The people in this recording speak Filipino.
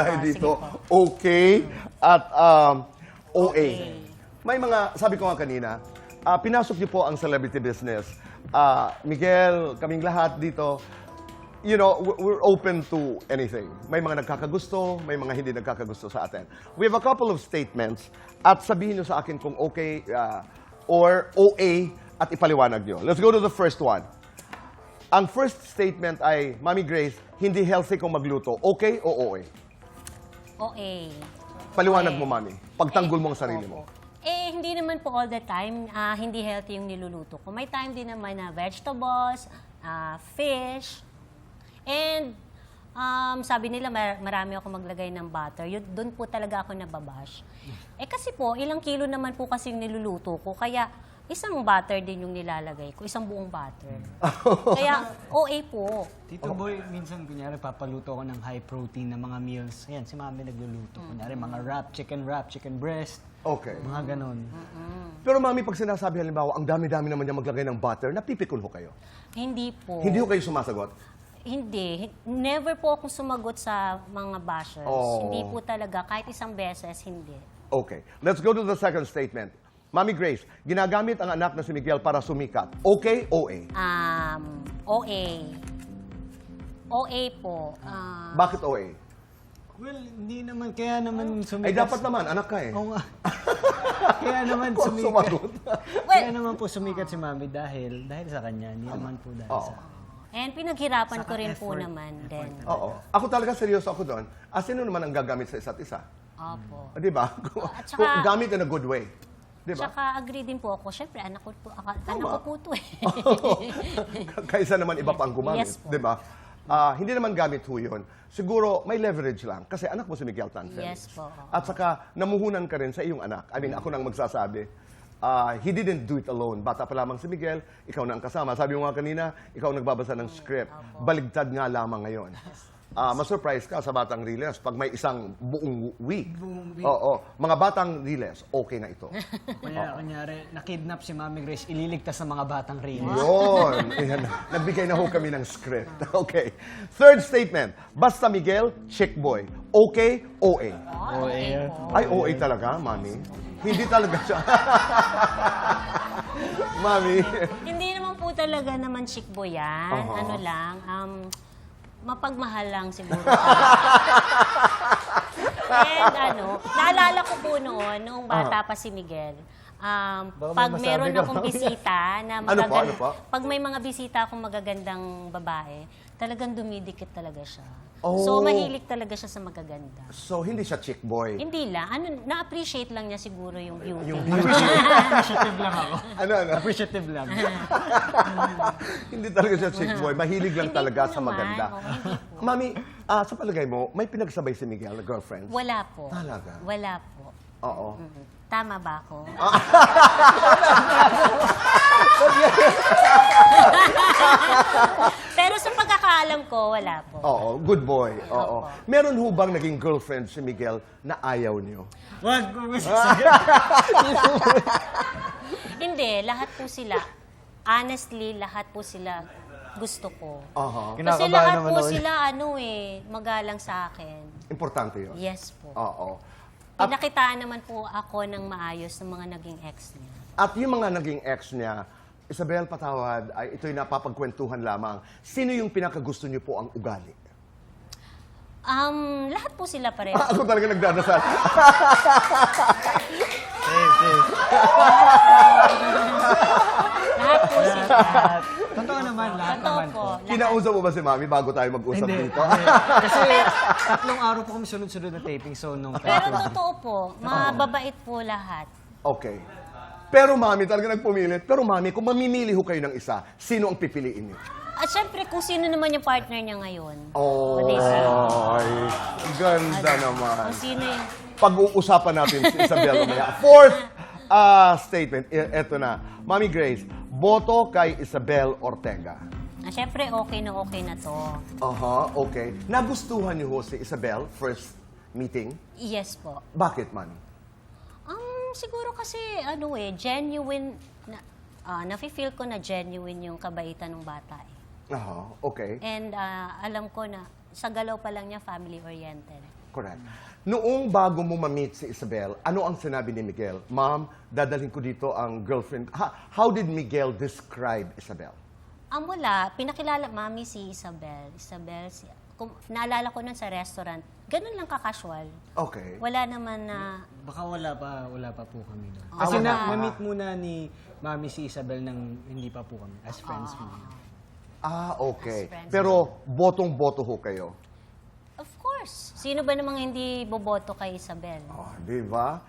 tayo Ah, dito. sige po. Okay at OA. Okay. May mga, sabi ko nga kanina, pinasok niyo po ang celebrity business. Miguel, kaming lahat dito, you know, we're open to anything. May mga nagkakagusto, may mga hindi nagkakagusto sa atin. We have a couple of statements at sabihin niyo sa akin kung okay or OA at ipaliwanag niyo. Let's go to the first one. Ang first statement ay, Mami Grace, hindi healthy kung magluto. Okay o OA? OA. Paliwanag Okay. mo, Mami. Pagtanggol mo ang sarili mo. Opo. Hindi naman po all the time hindi healthy yung niluluto ko. May time din naman na vegetables, fish, and sabi nila marami ako maglagay ng butter. Doon po talaga ako nababash. Kasi po, ilang kilo naman po kasing niluluto ko. Kaya isang butter din yung nilalagay ko. Isang buong butter. Kaya OA po. Tito Boy, minsan kunyari papaluto ako ng high protein na mga meals. Ayan, si Mami nagluluto. Kunyari mga wrap, chicken breast, Okay. mga ganon. Pero Mami, pag sinasabi halimbawa, ang dami-dami naman niya maglagay ng butter, napipikon ho kayo. Hindi po. Hindi ho kayo sumasagot. Hindi. Never po ako sumagot sa mga bashers. Oh. Hindi po talaga. Kahit isang beses, hindi. Okay. Let's go to the second statement. Mami Grace, ginagamit ang anak na si Miguel para sumikat. Okay, OA? OA. OA po. Bakit OA? Well, hindi naman, kaya naman Ay, sumikat. dapat naman, anak ka eh. Oo nga. Kaya naman Huwag sumikat. sumagot. Kaya naman po sumikat si Mami dahil sa kanya, hindi naman po dahil Oo. sa... And pinaghirapan ko Saka rin po effort. naman din. Oo. Ako talaga seryoso ako doon. Sino naman ang gagamit sa isa't isa? Opo. Di ba? At saka- Kung gamit in a good way. Di ba? Tsaka agree din po ako. Siyempre, anak ko po to eh. Kaysa naman iba pang gumamit. Yes po. Di ba? Hindi naman gamit ho yun. Siguro may leverage lang. Kasi anak mo si Miguel Tan Felix. Yes po. At saka namuhunan ka rin sa iyong anak. I mean, ako nang magsasabi. He didn't do it alone. Bata pa lamang si Miguel, ikaw na ang kasama. Sabi mo nga kanina, ikaw nagbabasa ng script. Baligtad nga lamang ngayon. Ma-surprise ka sa Batang Riles pag may isang buong week. Buong week. Oo. Mga Batang Riles, okay na ito. Kunyari, nakidnap si Mami Grace, ililigtas sa mga batang rinis. Yun. Ayan. Nagbigay na ho kami ng script. Okay. Third statement. Basta Miguel, chick boy. Okay, OA. OA po. Ay, OA talaga, Mami? Hindi talaga siya. Mami. Hindi naman po talaga naman chick boy yan. Aha. Ano lang, mapagmahal lang siguro. And naalala ko po noong bata pa si Miguel. Pag may meron masabi ka akong ba? bisita na Ano po? pag may mga bisita akong magagandang babae, talagang dumidikit talaga siya. Oh. So, mahilig talaga siya sa magaganda. So, hindi siya chick boy. Hindi lang. Na-appreciate lang niya siguro yung beauty. Yung beauty. Appreciative lang ako. Ano? Appreciative lang. Hindi talaga siya chick boy. Mahilig lang Hindi talaga po sa naman. maganda. Oo, hindi po. Mami, sa palagay mo, may pinagsabay si Miguel na girlfriend? Wala po. Talaga? Wala po. Oo. Tama ba ako? Pero sa pagkakaalam ko, wala po. Oo, good boy. Oo. Opo. Meron ho bang naging girlfriend si Miguel na ayaw niyo? Wag ko Hindi, lahat po sila. Honestly, lahat po sila gusto ko. Aha. Kasi Kinakabahan lahat naman po ako. sila, magalang sa akin. Importante yun. Yes po. Oo. Pinakitaan naman po ako ng maayos ng mga naging ex niya. At yung mga naging ex niya, Isabel Patawad, ay ito'y napapagkwentuhan lamang. Sino yung pinakagusto niyo po ang ugali? Lahat po sila pareho. Ako talaga nagdadasal. Lahat po sila. Totoo naman, lahat Totoo naman po. po. Lahat. Kinausap mo ba si Mami bago tayo mag-usap Hindi. dito? Kasi 3 araw po kami sunod-sunod na taping, so nung Pero totoo po, mababait po lahat. Okay. Pero Mami, talaga nagpumilit. Pero Mami, kung mamimili ho kayo ng isa, sino ang pipiliin niyo? At syempre, kung sino naman yung partner niya ngayon. Oh, O, di sino? ay, ganda naman. Kung sino yung... Pag-uusapan natin si Isabel mamaya. Fourth statement, eto na. Mami Grace, boto kay Isabel Ortega. Syempre, okay na to. Aha, okay. Nagustuhan niyo ho si Isabel first meeting? Yes po. Bakit, Mami? Siguro kasi, genuine, nafe-feel ko na genuine yung kabaitan ng bata eh. Aha, okay. And alam ko na, sa galaw pa lang niya, family-oriented. Correct. Noong bago mo ma-meet si Isabel, ano ang sinabi ni Miguel? Ma'am, dadalhin ko dito ang girlfriend. How did Miguel describe Isabel? Ang wala, pinakilala mami si Isabel. Naalala ko nun sa restaurant, ganun lang ka-casual. Okay. Wala naman na, Baka wala pa po kami doon. Ah, Kasi wala. na-meet muna ni Mami si Isabel nang hindi pa po kami. As friends muna. Okay. As friends. Pero botong-boto ho kayo. of course, sino ba namang hindi boboto kay Isabel? Oh, di ba?